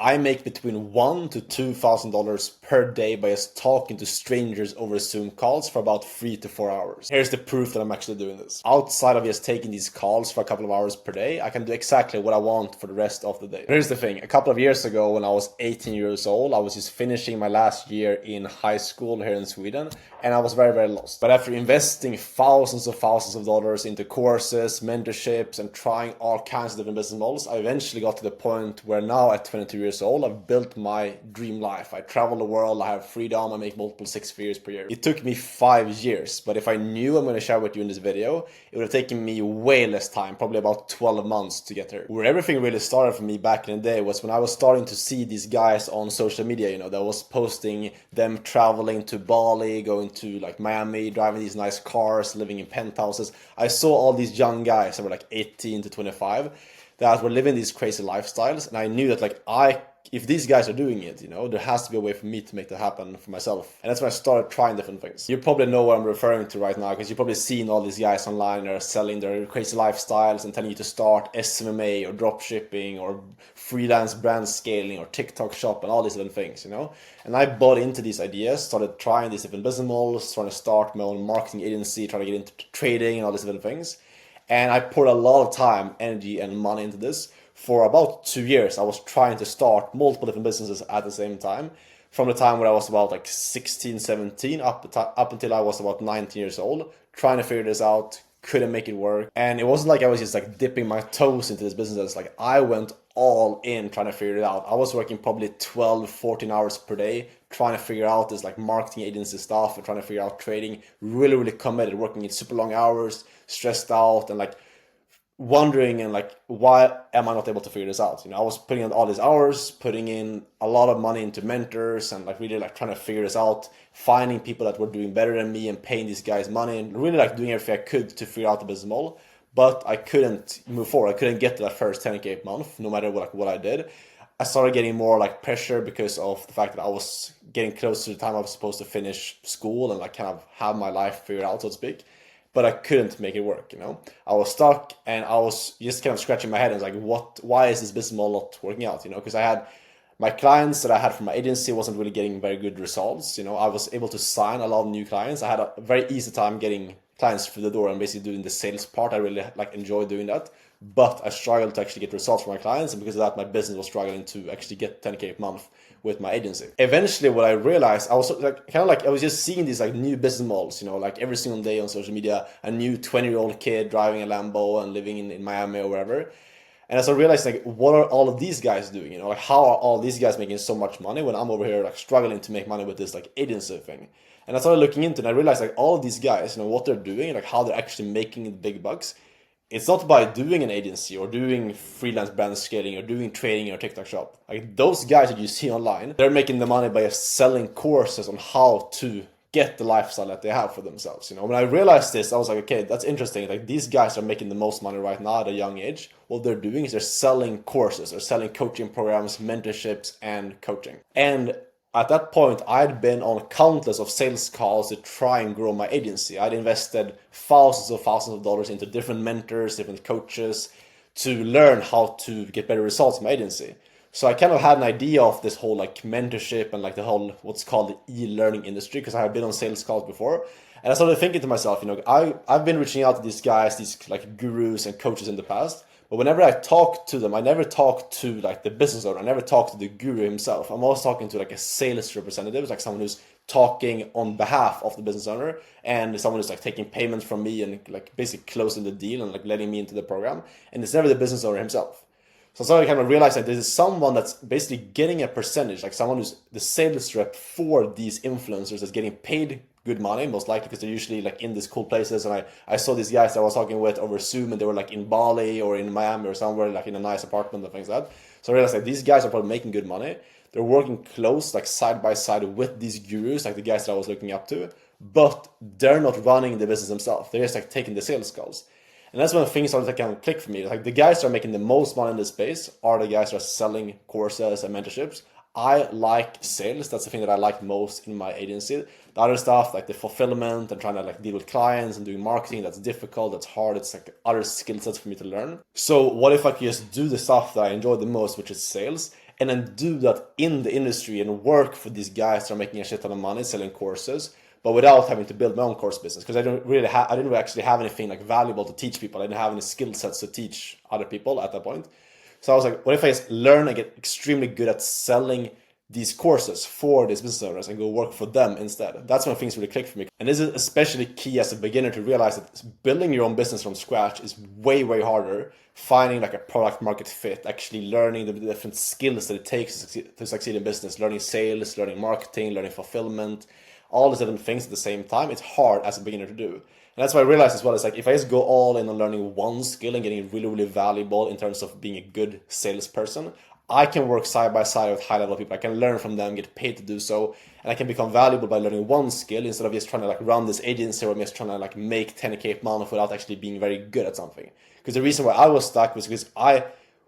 I make between $1,000 to $2,000 per day by just talking to strangers over Zoom calls for about 3 to 4 hours. Here's the proof that I'm actually doing this. Outside of just taking these calls for a couple of hours per day, I can do exactly what I want for the rest of the day. Here's the thing. A couple of years ago, when I was 18 years old, I was just finishing my last year in high school here in Sweden, and I was very, very lost. But after investing thousands of dollars into courses, mentorships, and trying all kinds of different business models, I eventually got to the point where now at 22 years old, I've built my dream life. I travel the world, I have freedom, I make multiple six figures per year. It took me 5 years, but if I knew I'm going to share with you in this video, it would have taken me way less time, probably about 12 months to get there. Where everything really started for me back in the day was when I was starting to see these guys on social media, that was posting them traveling to Bali, going to like Miami, driving these nice cars, living in penthouses. I saw all these young guys that were like 18 to 25 that were living these crazy lifestyles, and I knew that if these guys are doing it, there has to be a way for me to make that happen for myself. And that's when I started trying different things. You probably know what I'm referring to right now, because you've probably seen all these guys online that are selling their crazy lifestyles and telling you to start SMMA or drop shipping or freelance brand scaling or TikTok shop and all these different things, And I bought into these ideas, started trying these different business models, trying to start my own marketing agency, trying to get into trading and all these different things. And I poured a lot of time, energy, and money into this. For about 2 years, I was trying to start multiple different businesses at the same time. From the time where I was about 16, 17, up until I was about 19 years old, trying to figure this out, couldn't make it work. And it wasn't like I was just dipping my toes into this business. I went all in trying to figure it out. I was working probably 12, 14 hours per day, trying to figure out this marketing agency stuff and trying to figure out trading. Really, really committed, working in super long hours, stressed out, and wondering and why am I not able to figure this out? I was putting in all these hours, putting in a lot of money into mentors and really trying to figure this out, finding people that were doing better than me and paying these guys money and really doing everything I could to figure out the business model. But I couldn't move forward. I couldn't get to that first 10K a month, no matter what I did. I started getting more pressure because of the fact that I was getting close to the time I was supposed to finish school and kind of have my life figured out, so to speak. But I couldn't make it work, I was stuck and I was just kind of scratching my head and why is this business model not working out, because I had my clients that I had from my agency wasn't really getting very good results. I was able to sign a lot of new clients. I had a very easy time getting clients through the door and basically doing the sales part. I really enjoy doing that, but I struggled to actually get results from my clients, and because of that, my business was struggling to actually get 10K a month with my agency. Eventually, what I realized, I was I was just seeing these new business models, every single day on social media, a new 20-year-old kid driving a Lambo and living in Miami or wherever. And as I realized, what are all of these guys doing? How are all these guys making so much money when I'm over here struggling to make money with this agency thing? And I started looking into it, and I realized all of these guys, what they're doing, how they're actually making the big bucks. It's not by doing an agency or doing freelance brand scaling or doing trading or TikTok shop. Those guys that you see online, they're making the money by selling courses on how to get the lifestyle that they have for themselves. When I realized this, I was okay, that's interesting. These guys are making the most money right now at a young age. What they're doing is they're selling courses, they're selling coaching programs, mentorships, and coaching. And at that point, I'd been on countless of sales calls to try and grow my agency. I'd invested thousands of dollars into different mentors, different coaches to learn how to get better results in my agency. So I kind of had an idea of this whole mentorship and the whole what's called the e-learning industry, because I have been on sales calls before. And I started thinking to myself, I've been reaching out to these guys, these gurus and coaches in the past. But whenever I talk to them, I never talk to the business owner. I never talk to the guru himself. I'm always talking to a sales representative, someone who's talking on behalf of the business owner, and someone who's taking payments from me and basically closing the deal and letting me into the program. And it's never the business owner himself. So I started kind of realizing this is someone that's basically getting a percentage, someone who's the sales rep for these influencers that's getting paid good money, most likely because they're usually in these cool places. And I saw these guys that I was talking with over Zoom, and they were in Bali or in Miami or somewhere in a nice apartment and things like that. So I realized these guys are probably making good money. They're working close, side by side with these gurus, the guys that I was looking up to, but they're not running the business themselves. They're just taking the sales calls. And that's when things started to kind of click for me. The guys that are making the most money in this space are the guys that are selling courses and mentorships. I like sales. That's the thing that I like most in my agency. The other stuff, the fulfillment and trying to deal with clients and doing marketing, that's difficult, that's hard. It's other skill sets for me to learn. So what if I could just do the stuff that I enjoy the most, which is sales, and then do that in the industry and work for these guys that are making a shit ton of money selling courses, but without having to build my own course business, because I didn't actually have anything like valuable to teach people. I didn't have any skill sets to teach other people at that point. So I was like, what if I just learn and get extremely good at selling these courses for these business owners and go work for them instead? That's when things really click for me. And this is especially key as a beginner to realize that building your own business from scratch is way, way harder. Finding like a product market fit, actually learning the different skills that it takes to succeed in business, learning sales, learning marketing, learning fulfillment, all these different things at the same time, it's hard as a beginner to do. And that's why I realized as well, it's like if I just go all in on learning one skill and getting really, really valuable in terms of being a good salesperson, I can work side by side with high level people. I can learn from them, get paid to do so, and I can become valuable by learning one skill instead of just trying to like run this agency or just trying to like make 10K a month without actually being very good at something. Because the reason why I was stuck was because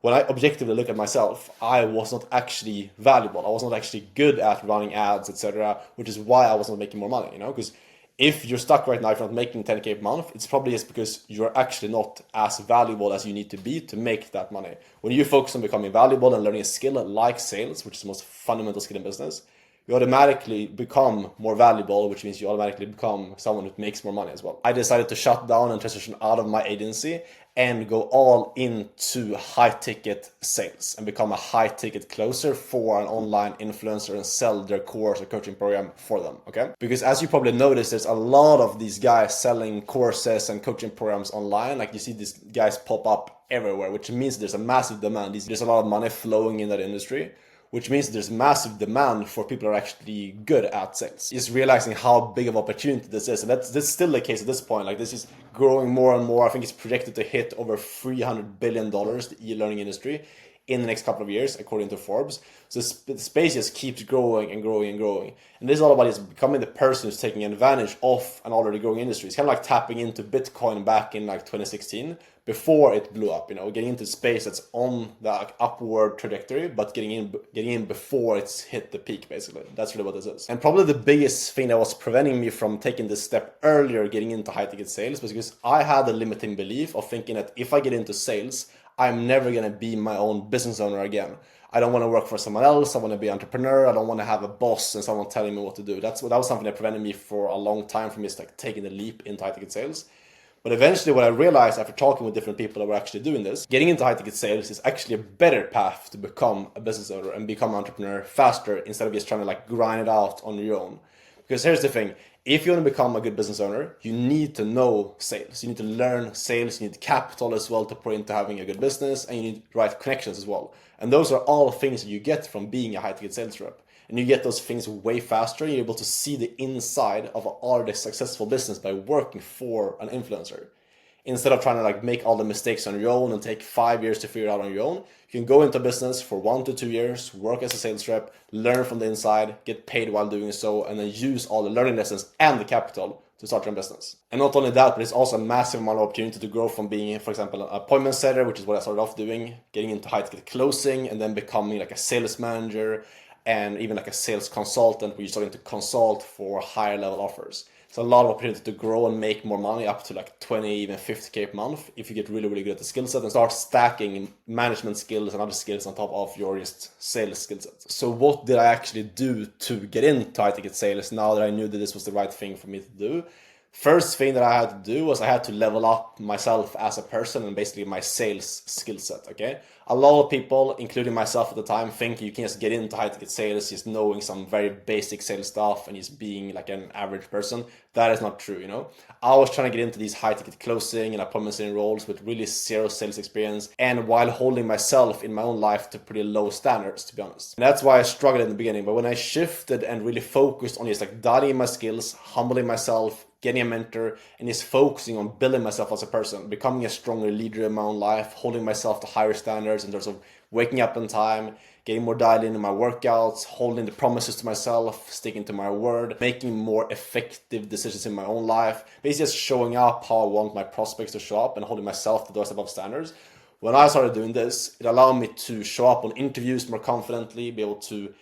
when I objectively look at myself, I was not actually valuable. I was not actually good at running ads, etc., which is why I was not making more money, Because if you're stuck right now, if you're not making 10K a month, it's probably just because you're actually not as valuable as you need to be to make that money. When you focus on becoming valuable and learning a skill like sales, which is the most fundamental skill in business, you automatically become more valuable, which means you automatically become someone who makes more money as well. I decided to shut down and transition out of my agency and go all into high ticket sales and become a high ticket closer for an online influencer and sell their course or coaching program for them. Okay, because as you probably noticed, there's a lot of these guys selling courses and coaching programs online. Like you see these guys pop up everywhere, which means there's a massive demand. There's a lot of money flowing in that industry, which means there's massive demand for people who are actually good at sales. Just realizing how big of an opportunity this is. And that's still the case at this point. Like this is growing more and more. I think it's projected to hit over $300 billion, the e-learning industry, in the next couple of years, according to Forbes. So the space just keeps growing and growing and growing. And this is all about just becoming the person who's taking advantage of an already growing industry. It's kind of like tapping into Bitcoin back in like 2016, before it blew up, getting into space that's on the upward trajectory, but getting in before it's hit the peak, basically. That's really what this is. And probably the biggest thing that was preventing me from taking this step earlier, getting into high ticket sales, was because I had a limiting belief of thinking that if I get into sales, I'm never gonna be my own business owner again. I don't want to work for someone else. I want to be an entrepreneur. I don't want to have a boss and someone telling me what to do. That was something that prevented me for a long time from just like taking the leap into high ticket sales. But eventually what I realized after talking with different people that were actually doing this, getting into high ticket sales is actually a better path to become a business owner and become an entrepreneur faster instead of just trying to like grind it out on your own. Because here's the thing, if you want to become a good business owner, you need to know sales. You need to learn sales, you need capital as well to put into having a good business, and you need right connections as well. And those are all things that you get from being a high ticket sales rep. And you get those things way faster. You're able to see the inside of an already successful business by working for an influencer. Instead of trying to like make all the mistakes on your own and take 5 years to figure it out on your own, you can go into business for 1 to 2 years, work as a sales rep, learn from the inside, get paid while doing so, and then use all the learning lessons and the capital to start your own business. And not only that, but it's also a massive amount of opportunity to grow from being, for example, an appointment setter, which is what I started off doing, getting into high ticket closing, and then becoming like a sales manager, and even like a sales consultant where you're starting to consult for higher level offers. So a lot of opportunity to grow and make more money, up to like 20, even 50K per month if you get really, really good at the skill set and start stacking management skills and other skills on top of your just sales skill set. So what did I actually do to get into high ticket sales now that I knew that this was the right thing for me to do? First thing that I had to do was I had to level up myself as a person and basically my sales skill set, okay? A lot of people, including myself at the time, think you can just get into high ticket sales just knowing some very basic sales stuff and just being like an average person. That is not true, I was trying to get into these high ticket closing and appointment setting roles with really zero sales experience, and while holding myself in my own life to pretty low standards, to be honest. And that's why I struggled in the beginning. But when I shifted and really focused on just like dialing my skills, humbling myself, getting a mentor, and just focusing on building myself as a person, becoming a stronger leader in my own life, holding myself to higher standards in terms of waking up on time, getting more dialed in my workouts, holding the promises to myself, sticking to my word, making more effective decisions in my own life, basically just showing up how I want my prospects to show up and holding myself to those above standards. When I started doing this, it allowed me to show up on interviews more confidently, be able to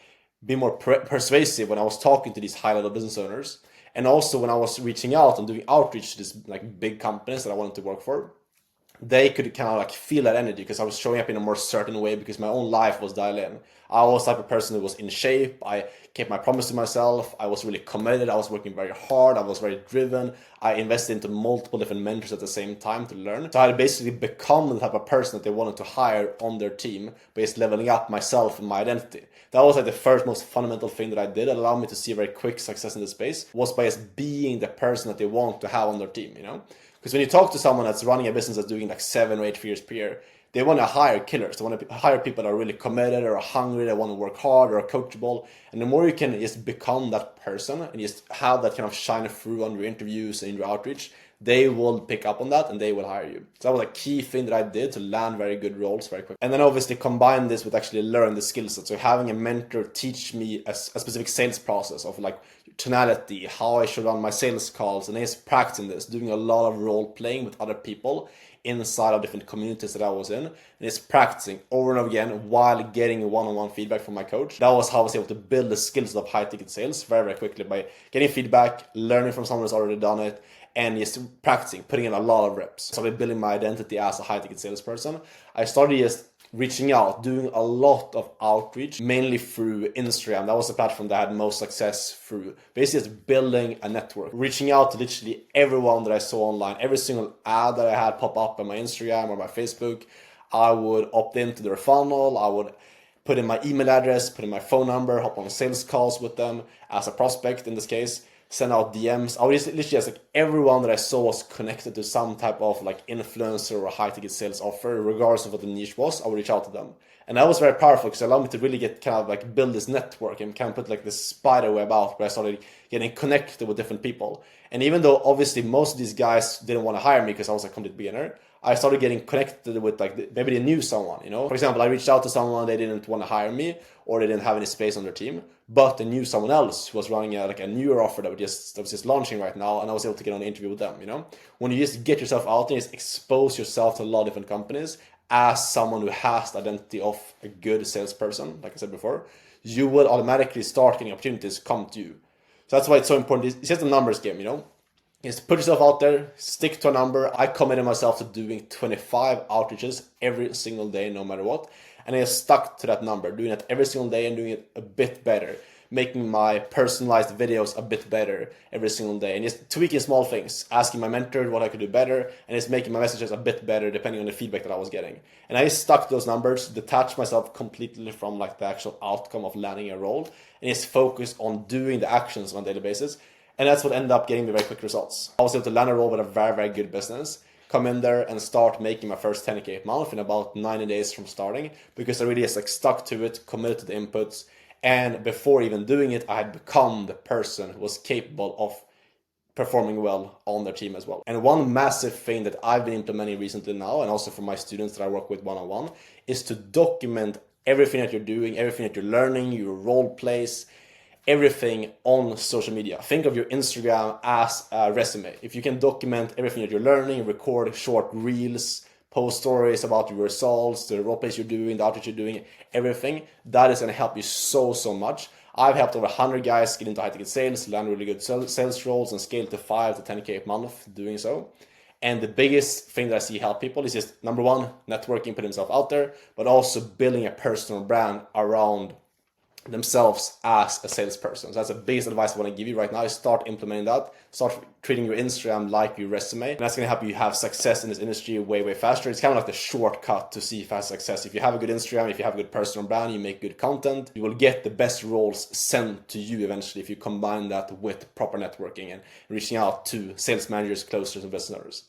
be more persuasive when I was talking to these high-level business owners. And also when I was reaching out and doing outreach to these like big companies that I wanted to work for, they could kind of like feel that energy because I was showing up in a more certain way because my own life was dialed in. I was the type of person who was in shape. I kept my promise to myself. I was really committed. I was working very hard. I was very driven. I invested into multiple different mentors at the same time to learn. So I had basically become the type of person that they wanted to hire on their team based leveling up myself and my identity. That was like the first most fundamental thing that I did that allowed me to see very quick success in this space was by just being the person that they want to have on their team, you know? Because when you talk to someone that's running a business that's doing like 7 or 8 figures per year, they want to hire killers. They want to hire people that are really committed or hungry, they want to work hard or are coachable. And the more you can just become that person and just have that kind of shine through on your interviews and your outreach, they will pick up on that and they will hire you. So that was a key thing that I did to land very good roles very quick. And then obviously combine this with actually learn the skill set. So having a mentor teach me a specific sales process of like tonality, how I should run my sales calls, and just practicing this, doing a lot of role playing with other people inside of different communities that I was in, and just practicing over and over again while getting one-on-one feedback from my coach. That was how I was able to build the skills of high ticket sales very, very quickly by getting feedback, learning from someone who's already done it, and just practicing, putting in a lot of reps. So I've building my identity as a high ticket salesperson. I started just reaching out, doing a lot of outreach, mainly through Instagram. That was the platform that I had most success through. Basically just building a network, reaching out to literally everyone that I saw online, every single ad that I had pop up on my Instagram or my Facebook. I would opt into their funnel. I would put in my email address, put in my phone number, hop on sales calls with them as a prospect in this case, send out DMs. I would just literally just like everyone that I saw was connected to some type of like influencer or high ticket sales offer, regardless of what the niche was, I would reach out to them. And that was very powerful because it allowed me to really get kind of like build this network and kind of put like this spider web out where I started getting connected with different people. And even though obviously most of these guys didn't want to hire me because I was a complete beginner, I started getting connected with like maybe they knew someone, you know. For example, I reached out to someone, they didn't want to hire me or they didn't have any space on their team, but they knew someone else who was running like a newer offer that was just launching right now, and I was able to get on an interview with them, you know. When you just get yourself out there, just expose yourself to a lot of different companies as someone who has the identity of a good salesperson, like I said before, you will automatically start getting opportunities come to you. So that's why it's so important. It's just a numbers game, you know. Just put yourself out there, stick to a number. I committed myself to doing 25 outreaches every single day, no matter what. And I stuck to that number, doing it every single day and doing it a bit better, making my personalized videos a bit better every single day, and just tweaking small things, asking my mentor what I could do better, and just making my messages a bit better depending on the feedback that I was getting. And I just stuck to those numbers, detached myself completely from like the actual outcome of landing a role, and just focus on doing the actions on a daily basis. And that's what ended up getting me very quick results. I was able to land a role with a very, very good business, come in there and start making my first 10K a month in about 90 days from starting, because I really just like stuck to it, committed to the inputs. And before even doing it, I had become the person who was capable of performing well on their team as well. And one massive thing that I've been implementing recently now, and also for my students that I work with one-on-one, is to document everything that you're doing, everything that you're learning, your role plays, everything on social media. Think of your Instagram as a resume. If you can document everything that you're learning, record short reels, post stories about your results, the role plays you're doing, the outreach you're doing, everything, that is going to help you so much. I've helped over 100 guys get into high ticket sales, land really good sales roles, and scale to 5 to 10K a month doing so. And the biggest thing that I see help people is just, number one, networking, put themselves out there, but also building a personal brand around themselves as a salesperson. So that's the biggest advice I want to give you right now, is start implementing that. Start treating your Instagram like your resume. And that's going to help you have success in this industry way faster. It's kind of like the shortcut to see fast success. If you have a good Instagram, if you have a good personal brand, you make good content, you will get the best roles sent to you eventually if you combine that with proper networking and reaching out to sales managers, closers, and business owners.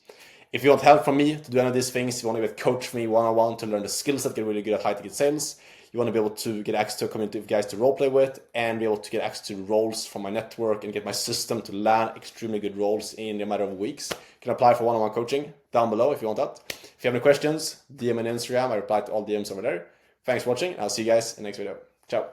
If you want help from me to do any of these things, you want to get coached from me one-on-one to learn the skills that get really good at high ticket sales, you want to be able to get access to a community of guys to roleplay with, and be able to get access to roles from my network and get my system to land extremely good roles in a matter of weeks, you can apply for one-on-one coaching down below if you want that. If you have any questions, DM me on Instagram. I reply to all DMs over there. Thanks for watching. I'll see you guys in the next video. Ciao.